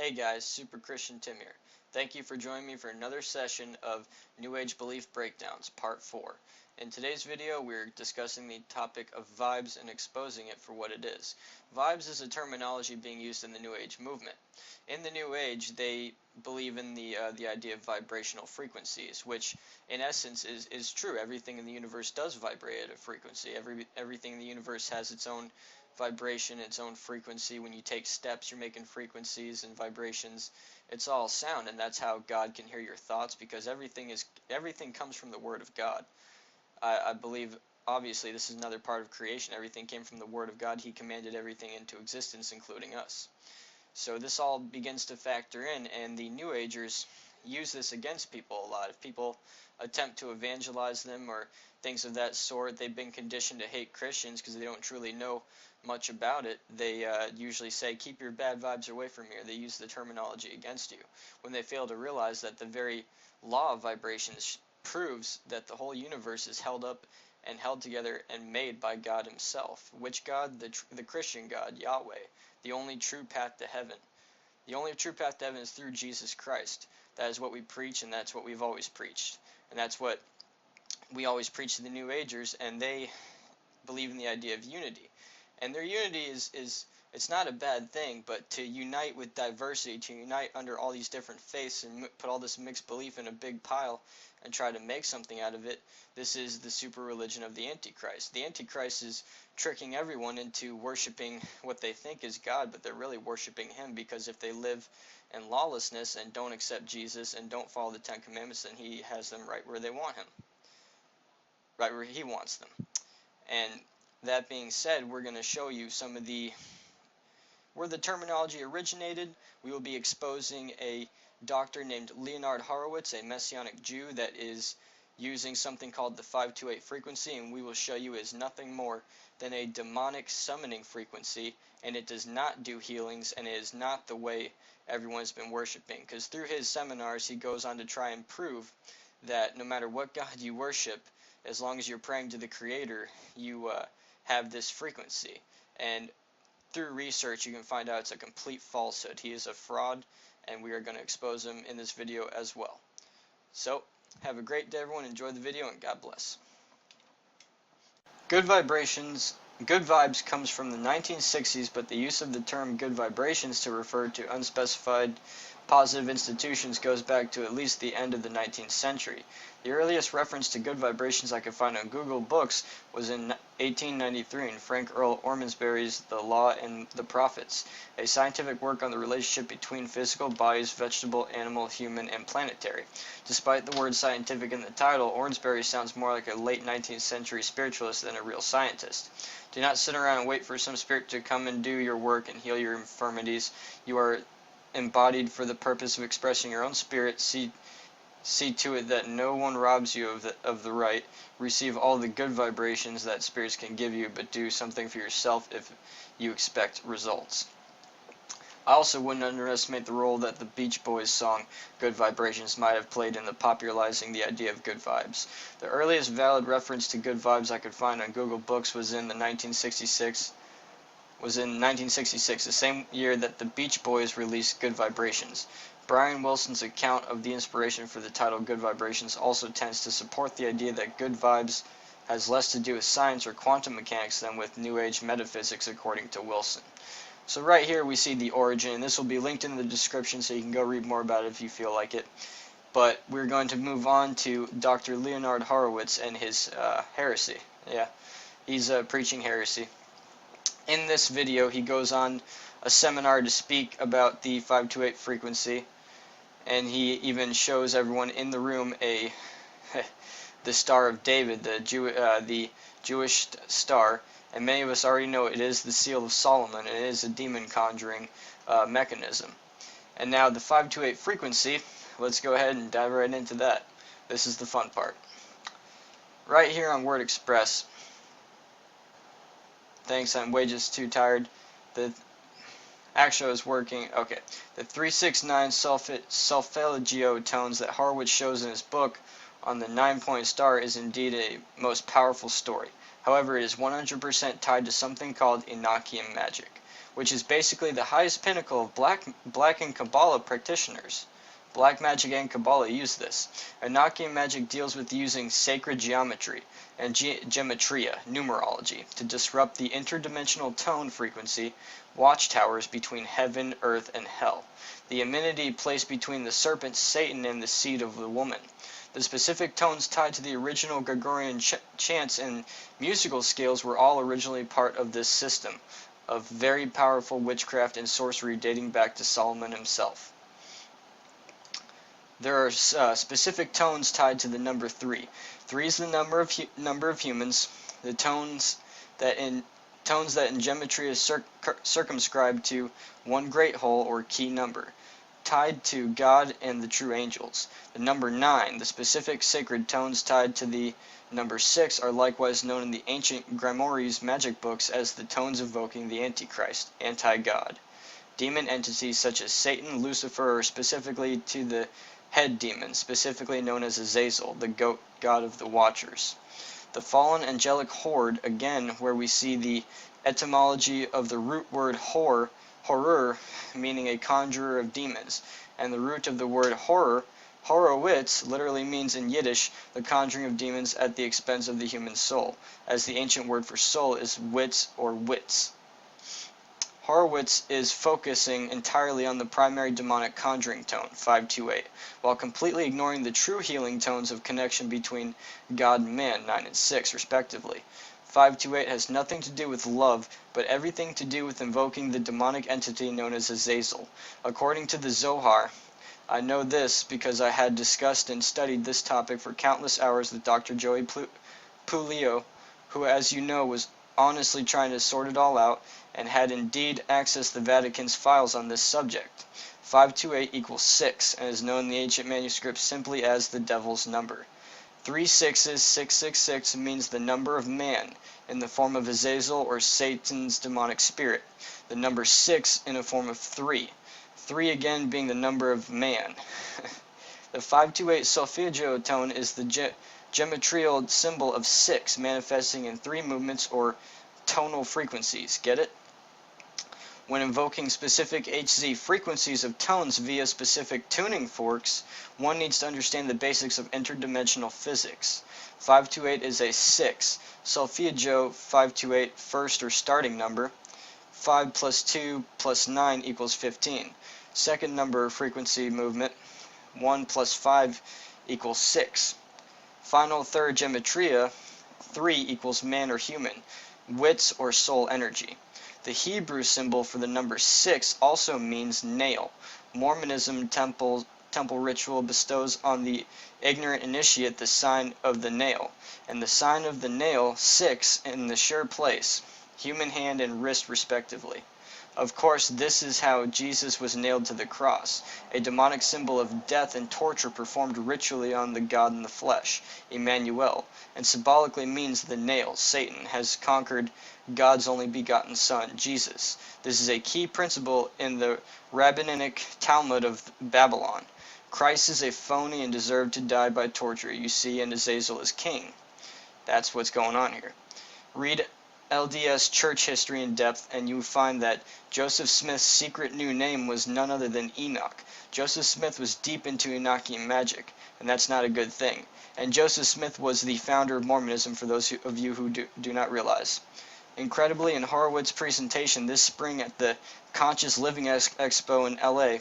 Hey guys, Super Christian Tim here. Thank you for joining me for another session of New Age Belief Breakdowns, Part 4. In today's video, we're discussing the topic of vibes and exposing it for what it is. Vibes is a terminology being used in the New Age movement. In the New Age, they believe in the idea of vibrational frequencies, which in essence is true. Everything in the universe does vibrate at a frequency. Everything in the universe has its own vibration, its own frequency. When you take steps, you're making frequencies and vibrations. It's all sound, and that's how God can hear your thoughts, because everything comes from the Word of God. I believe, obviously, this is another part of creation. Everything came from the Word of God. He commanded everything into existence, including us. So this all begins to factor in, and the New Agers use this against people a lot. If people attempt to evangelize them or things of that sort, they've been conditioned to hate Christians because they don't truly know much about it. They usually say, keep your bad vibes away from here. They use the terminology against you, when they fail to realize that the very law of vibrations proves that the whole universe is held up and held together and made by God himself. Which God? The Christian God, Yahweh, the only true path to heaven. The only true path to heaven is through Jesus Christ. That is what we preach, and that's what we've always preached. And that's what we always preach to the New Agers, and they believe in the idea of unity. And their unity is it's not a bad thing, but to unite with diversity, to unite under all these different faiths and put all this mixed belief in a big pile and try to make something out of it, this is the super religion of the Antichrist. The Antichrist is tricking everyone into worshiping what they think is God, but they're really worshiping him, because if they live in lawlessness and don't accept Jesus and don't follow the Ten Commandments, then he has them right where they want him, right where he wants them. And that being said, we're going to show you some of where the terminology originated. We will be exposing a doctor named Leonard Horowitz, a Messianic Jew that is using something called the 528 frequency, and we will show you is nothing more than a demonic summoning frequency, and it does not do healings, and it is not the way everyone's been worshiping. Because through his seminars, he goes on to try and prove that no matter what God you worship, as long as you're praying to the Creator, you have this frequency. And through research, you can find out it's a complete falsehood. He is a fraud, and we are going to expose him in this video as well. So, have a great day, everyone. Enjoy the video, and God bless. Good vibes comes from the 1960s, but the use of the term good vibrations to refer to unspecified positive institutions goes back to at least the end of the 19th century. The earliest reference to good vibrations I could find on Google Books was in 1893 in Frank Earl Ormsbury's The Law and the Prophets, a scientific work on the relationship between physical bodies, vegetable, animal, human, and planetary. Despite the word scientific in the title, Ormsbury sounds more like a late 19th century spiritualist than a real scientist. Do not sit around and wait for some spirit to come and do your work and heal your infirmities. You are embodied for the purpose of expressing your own spirit. See to it that no one robs you of the right. Receive all the good vibrations that spirits can give you, but do something for yourself if you expect results. I also wouldn't underestimate the role that the Beach Boys song Good Vibrations might have played in the popularizing the idea of good vibes. The earliest valid reference to good vibes I could find on Google Books was in 1966, the same year that the Beach Boys released Good Vibrations. Brian Wilson's account of the inspiration for the title Good Vibrations also tends to support the idea that good vibes has less to do with science or quantum mechanics than with New Age metaphysics, according to Wilson. So right here we see the origin, and this will be linked in the description so you can go read more about it if you feel like it. But we're going to move on to Dr. Leonard Horowitz and his heresy. Yeah, he's preaching heresy. In this video, he goes on a seminar to speak about the 528 frequency, and he even shows everyone in the room the Star of David, the Jewish star, and many of us already know it is the Seal of Solomon, and it is a demon conjuring mechanism. And now the 528 frequency, let's go ahead and dive right into that. This is the fun part. Right here on Word Express. Thanks, I'm way just too tired. Actually, I was working. Okay. The 369 solfeggio tones that Horowitz shows in his book on the 9-point star is indeed a most powerful story. However, it is 100% tied to something called Enochian magic. which is basically the highest pinnacle of black and Kabbalah practitioners. Black magic and Kabbalah use this. Enochian magic deals with using sacred geometry and gematria, numerology, to disrupt the interdimensional tone frequency watchtowers between heaven, earth, and hell. The amenity placed between the serpent Satan and the seed of the woman. The specific tones tied to the original Gregorian chants and musical scales were all originally part of this system of very powerful witchcraft and sorcery dating back to Solomon himself. There are specific tones tied to the number 3. 3 is the number of humans. The tones that in gematria is circumscribed to one great whole or key number, tied to God and the true angels. The number 9, the specific sacred tones tied to the number 6, are likewise known in the ancient Grimoires magic books as the tones evoking the Antichrist, anti-God. Demon entities such as Satan, Lucifer, or specifically to the head demon, specifically known as Azazel, the goat god of the Watchers. The fallen angelic horde, again, where we see the etymology of the root word horror, meaning a conjurer of demons, and the root of the word horowitz literally means in Yiddish the conjuring of demons at the expense of the human soul, as the ancient word for soul is wits or wits. Horowitz is focusing entirely on the primary demonic conjuring tone, 528, while completely ignoring the true healing tones of connection between God and man, 9 and 6, respectively. 528 has nothing to do with love, but everything to do with invoking the demonic entity known as Azazel. According to the Zohar, I know this because I had discussed and studied this topic for countless hours with Dr. Joey Puleo, who, as you know, was honestly trying to sort it all out, and had indeed accessed the Vatican's files on this subject. 528 equals 6, and is known in the ancient manuscripts simply as the devil's number. 3 6s, 666, means the number of man, in the form of Azazel or Satan's demonic spirit. The number 6 in a form of 3. 3 again being the number of man. The 528 solfeggio tone is the geometrical symbol of 6, manifesting in 3 movements or tonal frequencies. Get it? When invoking specific Hz frequencies of tones via specific tuning forks, one needs to understand the basics of interdimensional physics. 528 is a 6. Solfeggio 528, first or starting number. 5 plus 2 plus 9 equals 15. Second number frequency movement. 1 plus 5 equals 6. Final third gematria, 3 equals man or human, wits or soul energy. The Hebrew symbol for the number 6 also means nail. Mormonism temple ritual bestows on the ignorant initiate the sign of the nail, and the sign of the nail, 6, in the sure place, human hand and wrist respectively. Of course, this is how Jesus was nailed to the cross, a demonic symbol of death and torture performed ritually on the God in the flesh, Emmanuel, and symbolically means the nail, Satan, has conquered God's only begotten Son, Jesus. This is a key principle in the rabbinic Talmud of Babylon. Christ is a phony and deserved to die by torture, you see, and Azazel is king. That's what's going on here. Read LDS church history in depth, and you find that Joseph Smith's secret new name was none other than Enoch. Joseph Smith was deep into Enochian magic, and that's not a good thing. And Joseph Smith was the founder of Mormonism, for those of you who do not realize. Incredibly, in Horowitz's presentation this spring at the Conscious Living Expo in LA,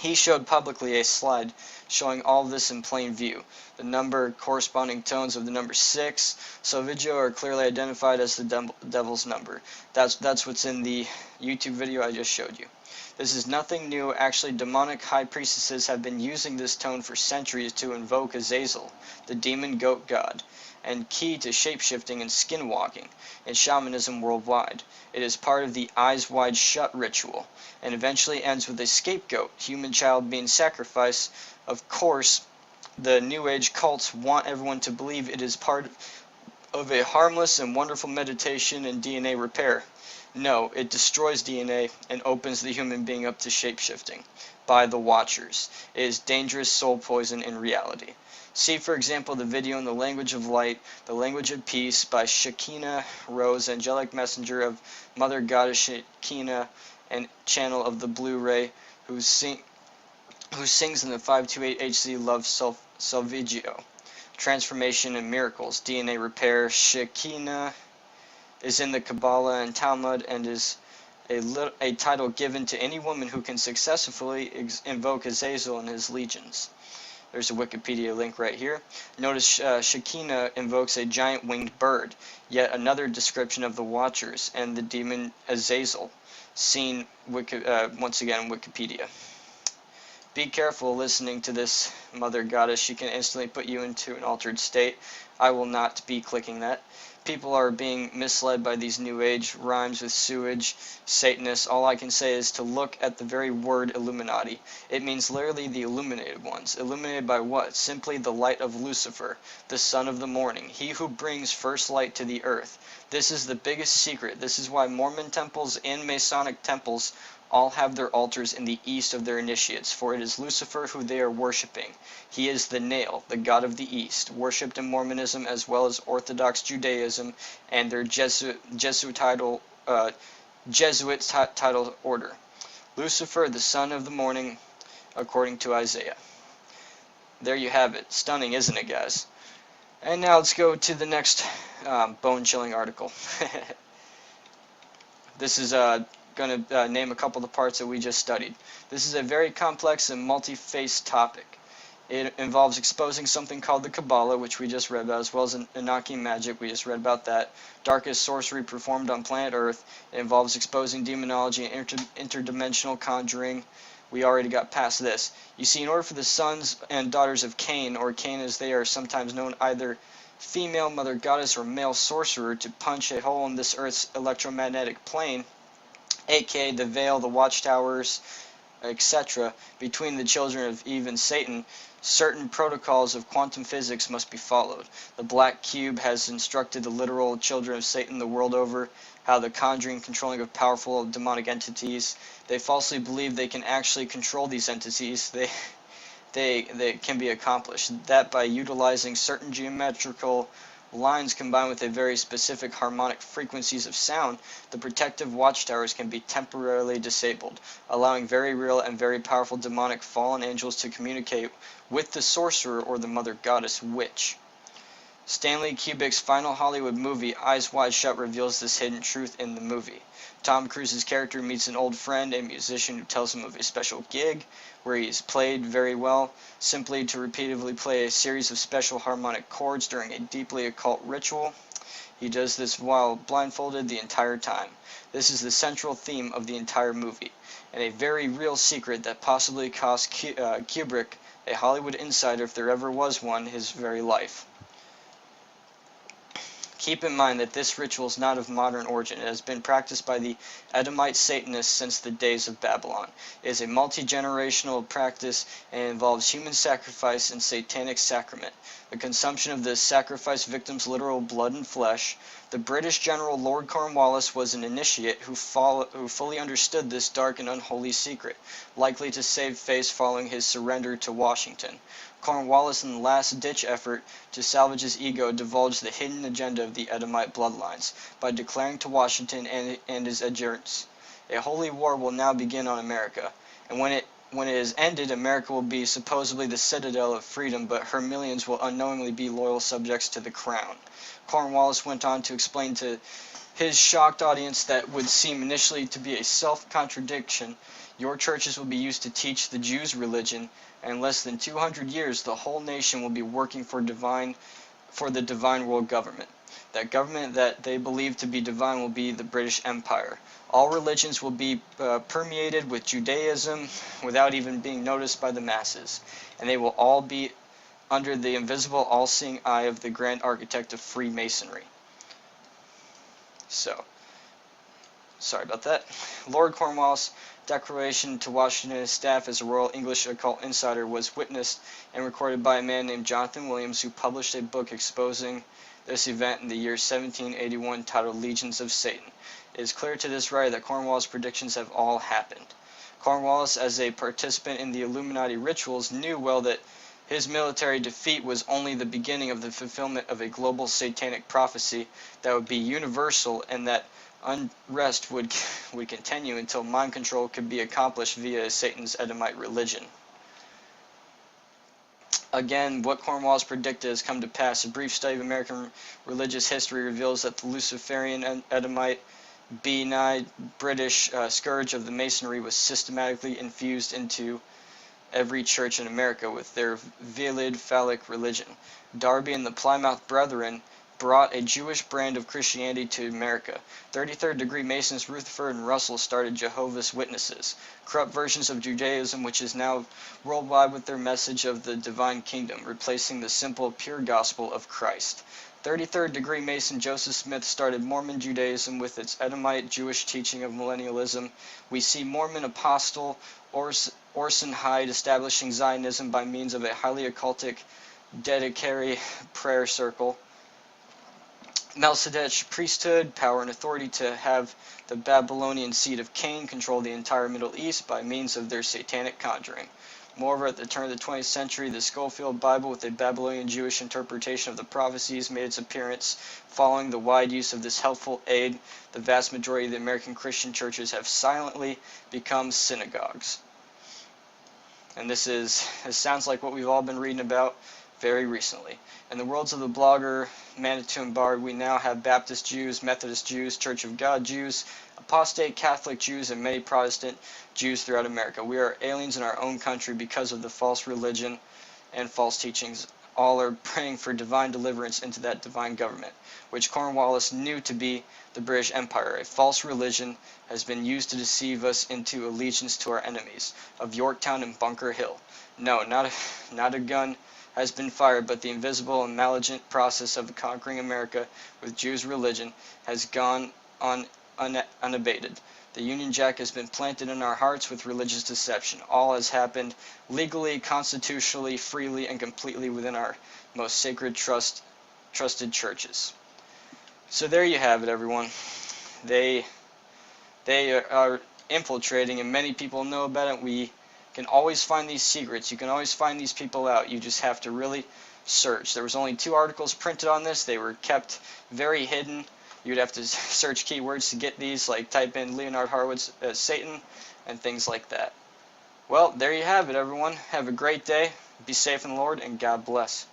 he showed publicly a slide showing all of this in plain view. The number corresponding tones of the number 6, solfeggio, are clearly identified as the devil's number. That's what's in the YouTube video I just showed you. This is nothing new. Actually, demonic high priestesses have been using this tone for centuries to invoke Azazel, the demon goat god, and key to shapeshifting and skinwalking in shamanism worldwide. It is part of the eyes wide shut ritual, and eventually ends with a scapegoat, human child being sacrificed. Of course, the New Age cults want everyone to believe it is part of a harmless and wonderful meditation in DNA repair. No, it destroys DNA and opens the human being up to shapeshifting by the Watchers. It is dangerous soul poison in reality. See, for example, the video in The Language of Light, The Language of Peace by Shekinah Rose, Angelic Messenger of Mother Goddess Shekinah, and Channel of the Blue Ray, who sings in the 528 HC Love Salvagio. Transformation and Miracles, DNA Repair. Shekinah is in the Kabbalah and Talmud and is a title given to any woman who can successfully invoke Azazel and his legions. There's a Wikipedia link right here. Notice Shekinah invokes a giant winged bird, yet another description of the Watchers and the demon Azazel, seen once again Wikipedia. Be careful listening to this Mother Goddess. She can instantly put you into an altered state. I will not be clicking that. People are being misled by these New Age rhymes with sewage, Satanists. All I can say is to look at the very word Illuminati. It means literally the illuminated ones. Illuminated by what? Simply the light of Lucifer, the son of the morning, he who brings first light to the earth. This is the biggest secret. This is why Mormon temples and Masonic temples all have their altars in the east of their initiates, for it is Lucifer who they are worshipping. He is the nail, the god of the east, worshipped in Mormonism as well as Orthodox Judaism and their Jesuit title order. Lucifer, the son of the morning, according to Isaiah. There you have it. Stunning, isn't it, guys? And now let's go to the next bone-chilling article. This is going to name a couple of the parts that we just studied. This is a very complex and multi-faced topic. It involves exposing something called the Kabbalah, which we just read about, as well as Enochian magic. We just read about that. Darkest sorcery performed on planet Earth. It involves exposing demonology and interdimensional conjuring. We already got past this. You see, in order for the sons and daughters of Cain, or Cain as they are sometimes known, either female mother goddess or male sorcerer, to punch a hole in this Earth's electromagnetic plane, aka the veil, the watchtowers, etc., between the children of Eve and Satan, certain protocols of quantum physics must be followed. The Black Cube has instructed the literal children of Satan the world over how the conjuring, controlling of powerful demonic entities. They falsely believe they can actually control these entities. They can be accomplished. That by utilizing certain geometrical lines combined with a very specific harmonic frequencies of sound, the protective watchtowers can be temporarily disabled, allowing very real and very powerful demonic fallen angels to communicate with the sorcerer or the mother goddess witch. Stanley Kubrick's final Hollywood movie, Eyes Wide Shut, reveals this hidden truth in the movie. Tom Cruise's character meets an old friend, a musician, who tells him of a special gig where he is played very well, simply to repeatedly play a series of special harmonic chords during a deeply occult ritual. He does this while blindfolded the entire time. This is the central theme of the entire movie, and a very real secret that possibly cost Kubrick, a Hollywood insider if there ever was one, his very life. Keep in mind that this ritual is not of modern origin. It has been practiced by the Edomite Satanists since the days of Babylon. It is a multi-generational practice and involves human sacrifice and satanic sacrament. The consumption of the sacrifice victims' literal blood and flesh. The British General Lord Cornwallis was an initiate who fully understood this dark and unholy secret, likely to save face following his surrender to Washington. Cornwallis, in the last-ditch effort to salvage his ego, divulged the hidden agenda of the Edomite bloodlines by declaring to Washington and his adherents, "A holy war will now begin on America, and when it is ended, America will be supposedly the citadel of freedom, but her millions will unknowingly be loyal subjects to the crown." Cornwallis went on to explain to his shocked audience that would seem initially to be a self-contradiction. Your churches will be used to teach the Jews' religion, and in less than 200 years the whole nation will be working for the divine world government. That government that they believe to be divine will be the British Empire. All religions will be permeated with Judaism without even being noticed by the masses, and they will all be under the invisible, all-seeing eye of the grand architect of Freemasonry. So, sorry about that. Lord Cornwallis' declaration to Washington and his staff as a Royal English occult insider was witnessed and recorded by a man named Jonathan Williams, who published a book exposing this event in the year 1781 titled Legions of Satan. It is clear to this writer that Cornwallis' predictions have all happened. Cornwallis, as a participant in the Illuminati rituals, knew well that his military defeat was only the beginning of the fulfillment of a global satanic prophecy that would be universal, and that unrest would continue until mind control could be accomplished via Satan's Edomite religion. Again, what Cornwallis predicted has come to pass. A brief study of American religious history reveals that the Luciferian Edomite benign British scourge of the Masonry was systematically infused into every church in America with their veiled phallic religion. Darby and the Plymouth Brethren brought a Jewish brand of Christianity to America. 33rd degree Masons Rutherford and Russell started Jehovah's Witnesses, corrupt versions of Judaism which is now worldwide with their message of the divine kingdom, replacing the simple, pure gospel of Christ. 33rd degree Mason Joseph Smith started Mormon Judaism with its Edomite Jewish teaching of millennialism. We see Mormon apostle Orson Hyde establishing Zionism by means of a highly occultic dedicatory prayer circle. Melchizedek priesthood, power and authority to have the Babylonian seed of Cain control the entire Middle East by means of their satanic conjuring. Moreover, at the turn of the 20th century, the Schofield Bible with a Babylonian Jewish interpretation of the prophecies made its appearance. Following the wide use of this helpful aid, the vast majority of the American Christian churches have silently become synagogues. And this sounds like what we've all been reading about very recently. In the worlds of the blogger Manitou and Bard, we now have Baptist Jews, Methodist Jews, Church of God Jews, apostate Catholic Jews, and many Protestant Jews throughout America. We are aliens in our own country because of the false religion and false teachings. All are praying for divine deliverance into that divine government, which Cornwallis knew to be the British Empire. A false religion has been used to deceive us into allegiance to our enemies of Yorktown and Bunker Hill. No, not a gun has been fired, but the invisible and malignant process of conquering America with Jews' religion has gone on unabated. The Union Jack has been planted in our hearts with religious deception. All has happened legally, constitutionally, freely, and completely within our most sacred trusted churches. So there you have it, everyone. They are infiltrating, and many people know about it. We can always find these secrets. You can always find these people out. You just have to really search. There was only 2 articles printed on this. They were kept very hidden. You'd have to search keywords to get these, like type in Leonard Horowitz Satan and things like that. Well, there you have it, everyone. Have a great day. Be safe in the Lord, and God bless.